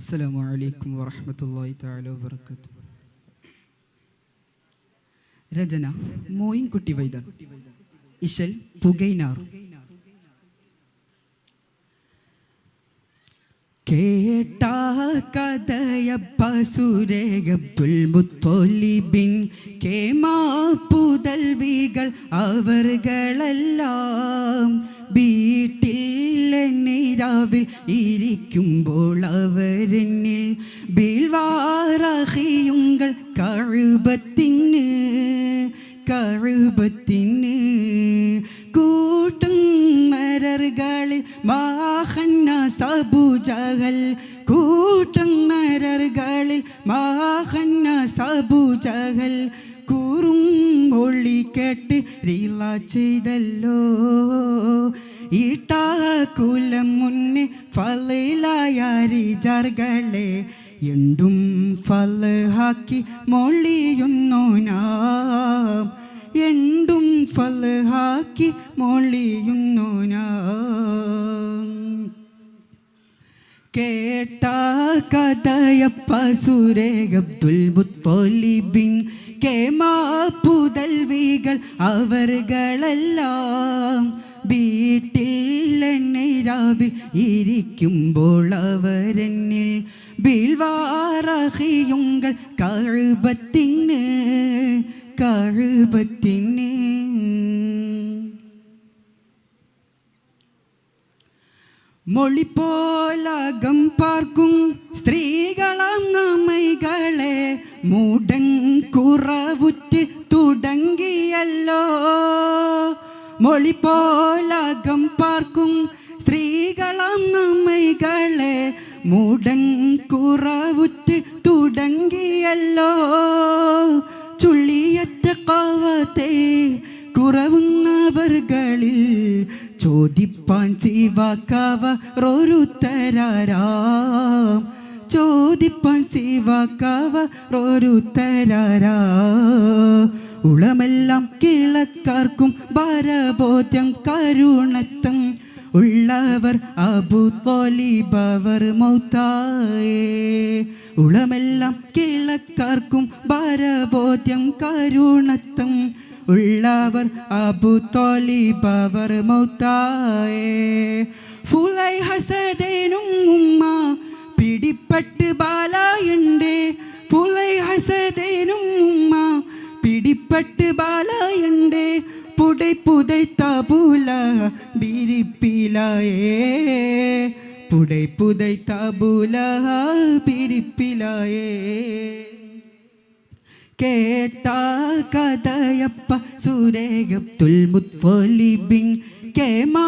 അസ്സലാമു അലൈക്കും വറഹ്മത്തുള്ളാഹി തആല വബറകാതുഹു. രചന മോയിൻകുട്ടി വൈദ്യർ. ഇശൽ പുകൈനാർ. കേട്ട കഥയപ്പ സുരേഖബ്ദുൽ മുത്തോലിബിൻ കേമാ പുതൽവികൾ അവർകളെല്ലാം വീട്ടിൽ നീരാവിൽ ഇരിക്കുമ്പോൾ അവരെന്നിൽ ബിൽവാറഹിയുങ്ങൾ കഴുപത്തിന് കൂട്ടും മരറുകളിൽ മാഹന്ന സബുജഹൽ കൂട്ടും മരറുകളിൽ മാഹന്ന സബുജഹൽ കൂറും ഒളി കേട്ട് റീല ചെയ്തല്ലോ ഈട്ടാകുലം മുന്നേ ഫലയിലായ റിജാർകളെ എന്തും ഫലഹാക്കി മൊളിയുന്നു നാം എന്തും ഫലഹാക്കി മൊളിയുന്നു നാം. കേട്ട കഥയപ്പ സുരേഖബ്ദുൽ മുത്തോലിബിൻ കേമാ പുതൽവികൾ അവർകളെല്ലാം വീട്ടിൽ നീരാവിൽ ഇരിക്കുമ്പോൾ അവരെന്നിൽ ബിൽവാറഹിയുങ്ങൾ കഴുപത്തിന് മൊളിപ്പോലകം പാർക്കും സ്ത്രീകളാം നമ്മൈകളെ മൂടൻ കുറവുറ്റ് തുടങ്ങിയല്ലോ. മൊളിപ്പോലകം പാർക്കും സ്ത്രീകളാം നമ്മൈകളെ മൂടൻ കുറവുറ്റ് തുടങ്ങിയല്ലോ. ചുള്ളിയറ്റ കവത്തെ കുറവുന്നവർകളിൽ ചോദിപ്പാൻ സിവാക്കവറൊരുത്തരാം ചോദിപ്പാൻ സിവാക്കവറൊരുത്തരാ. ഉളമെല്ലാം കിളക്കാർക്കും ഭാരബോധ്യം കരുണത്തം ഉള്ളവർ അബൂ ത്വാലിബവർ മൗത്തായേ. ഉളമെല്ലാം കിളക്കാർക്കും ഭാരബോധ്യം കരുണത്തം ഉള്ളവർ അബൂ ത്വാലിബവർ മൗത്തായേ. ഫുലൈ ഹസദേനും ഉമ്മ പിടിപ്പെട്ട് ബാലായുണ്ടേ. ഫുലൈ ഹസദേനും ഉമ്മ പിടിപ്പെട്ട് ബാലായുണ്ടേ. പുടൈ പുതൈത്തബുല ബിരിപ്പിലായേ. പുടൈ പുതൈത്തബുല ബിരിപ്പിലായേ. കേട്ട കഥയപ്പ സുരേഖബ്ദുൽ മുത്തോലിബിൻ കേമാ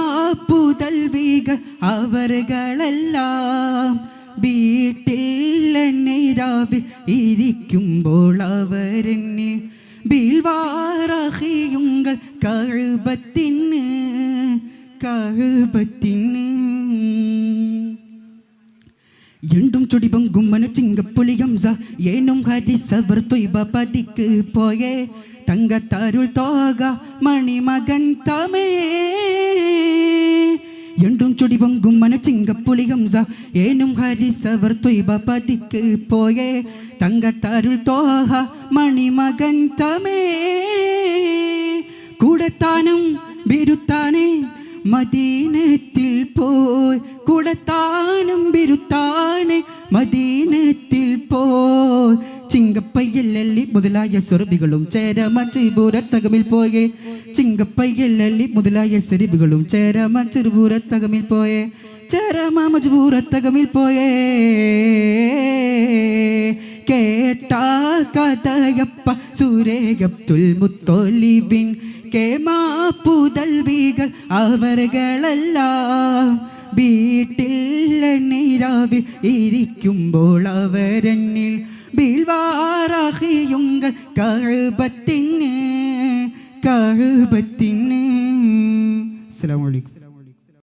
പുതൽവികൾ അവർകളെല്ലാം വീട്ടിൽ നീരാവിൽ ഇരിക്കുമ്പോൾ അവരെന്നിൽ ബിൽവാറഹിയുങ്ങൾ കഴുപത്തിന്. എണ്ടും ചുടി പൊങ്കും മനച്ചിങ്കപ്പുലി ഹംസ ഏനും ഹരിസവർ ത്വയ്ബ പതിക്ക് പോയേ. തങ്കത്താരുൾ തോക മണിമകൻ തമേ. എണ്ടും ചുടി പൊങ്കും മനച്ചിങ്കപ്പുലി ഹംസ ഏനും ഹരിസവർ ത്വയ്ബ പതിക്ക് പോയേ. തങ്കത്താരുൾ തോഹ മണിമകൻ തമേ. കൂടത്താനും ബിരുത്താനേ മദീനത്തിൽ പോയി. കൂടത്താനും ബിരുത്താനെ മദീനത്തിൽ പോയി. ചിങ്കപ്പയ്യല്ലി മുതലായ സുരഭികളും ചേരമച്ചിപൂരത്തകമിൽ പോയേ. ചിങ്കപ്പയ്യല്ലി മുതലായ സുരഭികളും ചേരമച്ചിപൂരത്തകമിൽ പോയേ. ചേരമജപൂരത്തകമിൽ പോയേ. കേട്ട കഥയപ്പ സുരേഖബ്ദുൽ മുത്തോലിബിൻ കേമാ പുതൽവികൾ അവർകളെല്ലാം വീട്ടിൽ നീരാവിൽ ഇരിക്കുമ്പോൾ അവരെന്നിൽ ബിൽവാറഹിയുങ്ങൾ കഴുപത്തിന്. അസ്സലാമു അലൈക്കും.